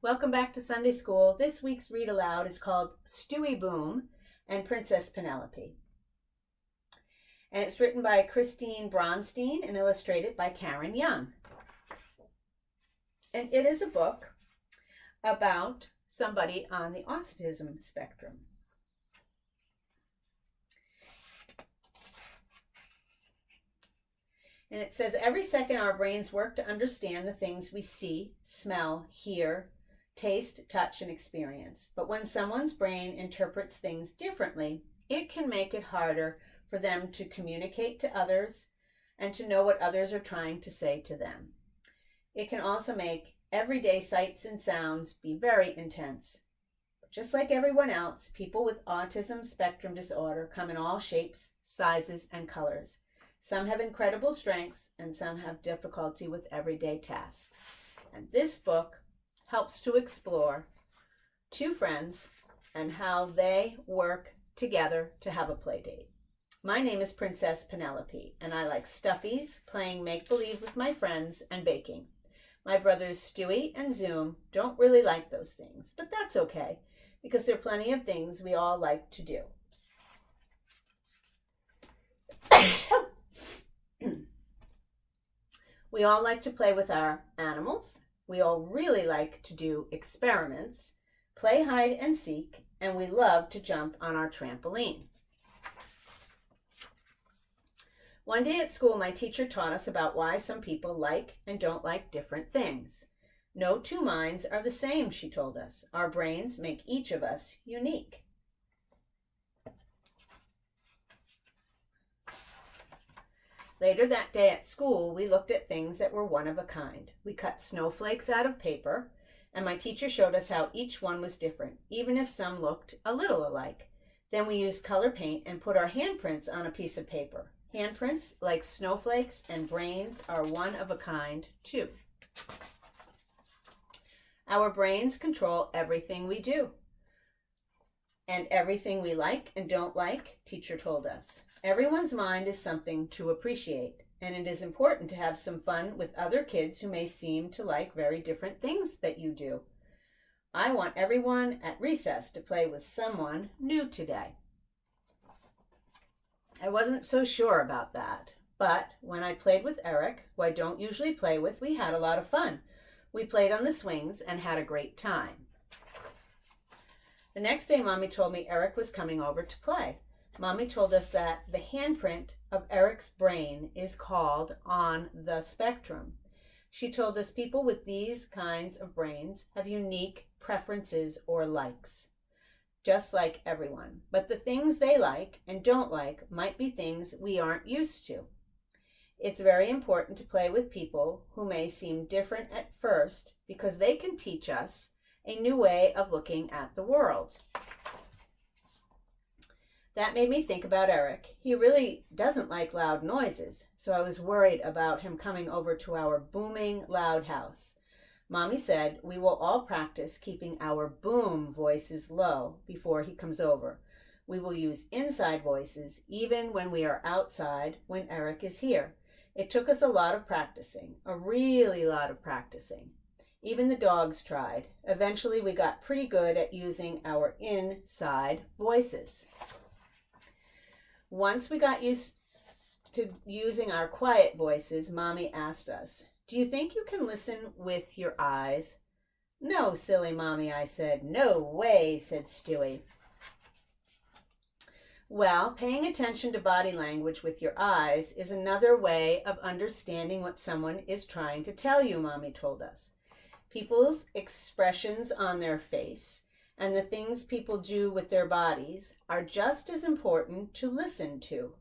Welcome back to Sunday School. This week's read aloud is called Stewie Boom and Princess Penelope. And it's written by Christine Bronstein and illustrated by Karen Young. And it is a book about somebody on the autism spectrum. And it says, every second our brains work to understand the things we see, smell, hear, taste, touch, and experience. But when someone's brain interprets things differently, it can make it harder for them to communicate to others and to know what others are trying to say to them. It can also make everyday sights and sounds be very intense. But just like everyone else, people with autism spectrum disorder come in all shapes, sizes, and colors. Some have incredible strengths, and some have difficulty with everyday tasks. And this book helps to explore two friends and how they work together to have a play date. My name is Princess Penelope, and I like stuffies, playing make-believe with my friends, and baking. My brothers Stewie and Zoom don't really like those things, but that's okay, because there are plenty of things we all like to do. We all like to play with our animals. We all really like to do experiments, play hide and seek, and we love to jump on our trampoline. One day at school, my teacher taught us about why some people like and don't like different things. No two minds are the same, she told us. Our brains make each of us unique. Later that day at school, we looked at things that were one of a kind. We cut snowflakes out of paper, and my teacher showed us how each one was different, even if some looked a little alike. Then we used color paint and put our handprints on a piece of paper. Handprints, like snowflakes and brains, are one of a kind, too. Our brains control everything we do, and everything we like and don't like, teacher told us. Everyone's mind is something to appreciate, and it is important to have some fun with other kids who may seem to like very different things that you do. I want everyone at recess to play with someone new today. I wasn't so sure about that, but when I played with Eric, who I don't usually play with, we had a lot of fun. We played on the swings and had a great time. The next day, Mommy told me Eric was coming over to play. Mommy told us that the handprint of Eric's brain is called on the spectrum. She told us people with these kinds of brains have unique preferences or likes, just like everyone. But the things they like and don't like might be things we aren't used to. It's very important to play with people who may seem different at first because they can teach us a new way of looking at the world. That made me think about Eric. He really doesn't like loud noises, so I was worried about him coming over to our booming, loud house. Mommy said we will all practice keeping our boom voices low before he comes over. We will use inside voices even when we are outside when Eric is here. It took us a lot of practicing, a really lot of practicing. Even the dogs tried. Eventually we got pretty good at using our inside voices. Once we got used to using our quiet voices, Mommy asked us, "Do you think you can listen with your eyes?" "No, silly Mommy," I said. "No way," said Stewie. Well, paying attention to body language with your eyes is another way of understanding what someone is trying to tell you, Mommy told us. People's expressions on their face and the things people do with their bodies are just as important to listen to.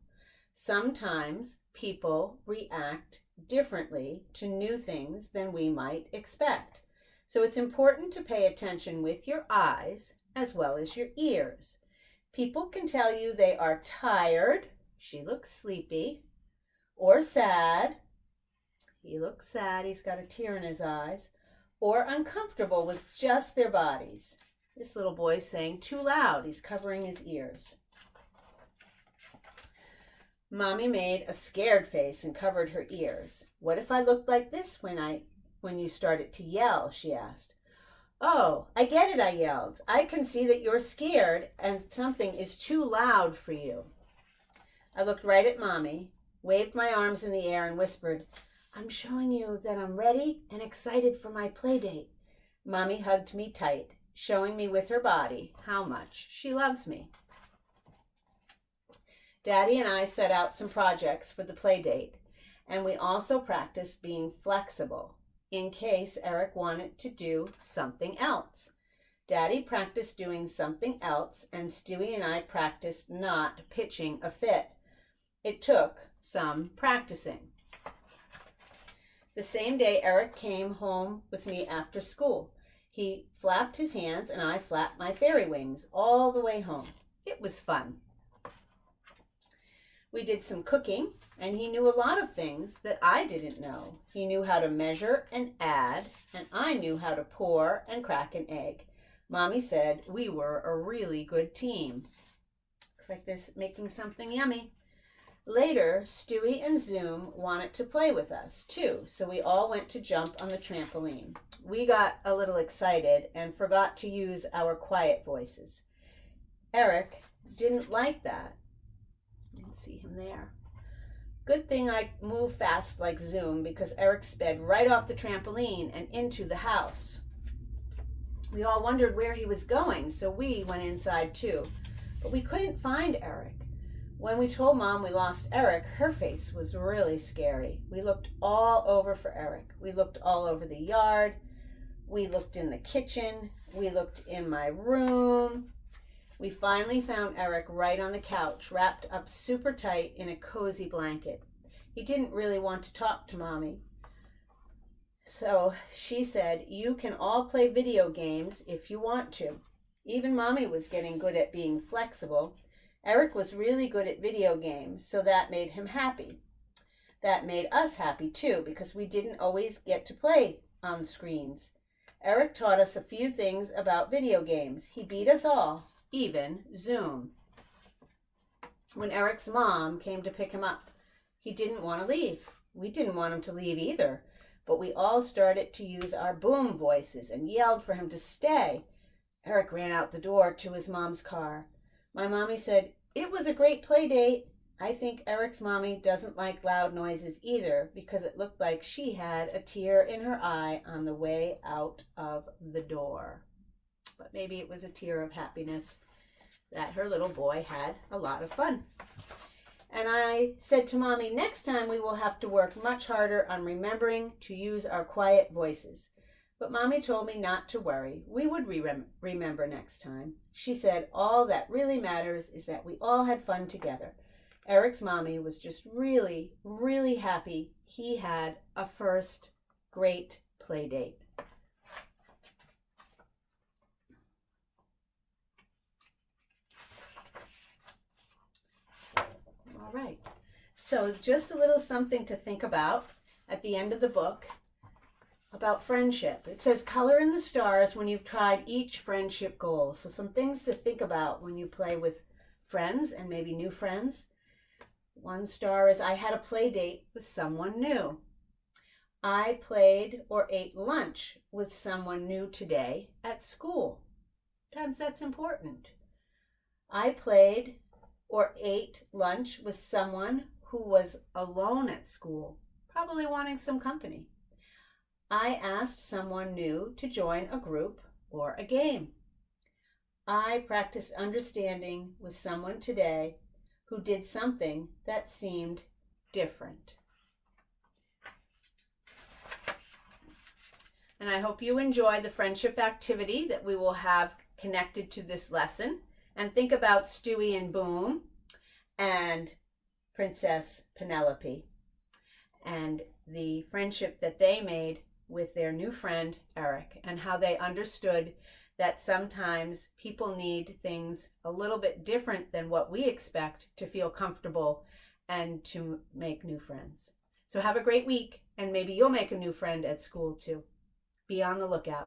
Sometimes people react differently to new things than we might expect. So it's important to pay attention with your eyes as well as your ears. People can tell you they are tired, she looks sleepy, or sad, he looks sad, he's got a tear in his eyes, or uncomfortable with just their bodies. This little boy's saying too loud. He's covering his ears. Mommy made a scared face and covered her ears. "What if I looked like this when you started to yell?" she asked. "Oh, I get it," I yelled. "I can see that you're scared and something is too loud for you." I looked right at Mommy, waved my arms in the air, and whispered, "I'm showing you that I'm ready and excited for my play date." Mommy hugged me tight, showing me with her body how much she loves me. Daddy and I set out some projects for the play date, and we also practiced being flexible in case Eric wanted to do something else. Daddy practiced doing something else, and Stewie and I practiced not pitching a fit. It took some practicing. The same day, Eric came home with me after school. He flapped his hands and I flapped my fairy wings all the way home. It was fun. We did some cooking, and he knew a lot of things that I didn't know. He knew how to measure and add, and I knew how to pour and crack an egg. Mommy said we were a really good team. Looks like they're making something yummy. Later, Stewie and Zoom wanted to play with us, too, so we all went to jump on the trampoline. We got a little excited and forgot to use our quiet voices. Eric didn't like that. You can see him there. Good thing I move fast like Zoom, because Eric sped right off the trampoline and into the house. We all wondered where he was going, so we went inside too, but we couldn't find Eric. When we told Mom we lost Eric, her face was really scary. We looked all over for Eric. We looked all over the yard. We looked in the kitchen. We looked in my room. We finally found Eric right on the couch, wrapped up super tight in a cozy blanket. He didn't really want to talk to Mommy. So she said, "You can all play video games if you want to." Even Mommy was getting good at being flexible. Eric was really good at video games, so that made him happy. That made us happy too, because we didn't always get to play on screens. Eric taught us a few things about video games. He beat us all, even Zoom. When Eric's mom came to pick him up, he didn't want to leave. We didn't want him to leave either, but we all started to use our boom voices and yelled for him to stay. Eric ran out the door to his mom's car. My mommy said, "It was a great play date." I think Eric's mommy doesn't like loud noises either, because it looked like she had a tear in her eye on the way out of the door. But maybe it was a tear of happiness that her little boy had a lot of fun. And I said to Mommy, next time we will have to work much harder on remembering to use our quiet voices. But Mommy told me not to worry. We would remember next time. She said all that really matters is that we all had fun together. Eric's mommy was just really, really happy he had a first great play date. All right. So just a little something to think about at the end of the book about friendship. It says, color in the stars when you've tried each friendship goal. So some things to think about when you play with friends and maybe new friends. One star is, I had a play date with someone new. I played or ate lunch with someone new today at school. Sometimes that's important. I played or ate lunch with someone who was alone at school, probably wanting some company. I asked someone new to join a group or a game. I practiced understanding with someone today who did something that seemed different. And I hope you enjoy the friendship activity that we will have connected to this lesson. And think about Stewie and Boom and Princess Penelope and the friendship that they made with their new friend Eric, and how they understood that sometimes people need things a little bit different than what we expect to feel comfortable and to make new friends. So have a great week, and maybe you'll make a new friend at school too. Be on the lookout.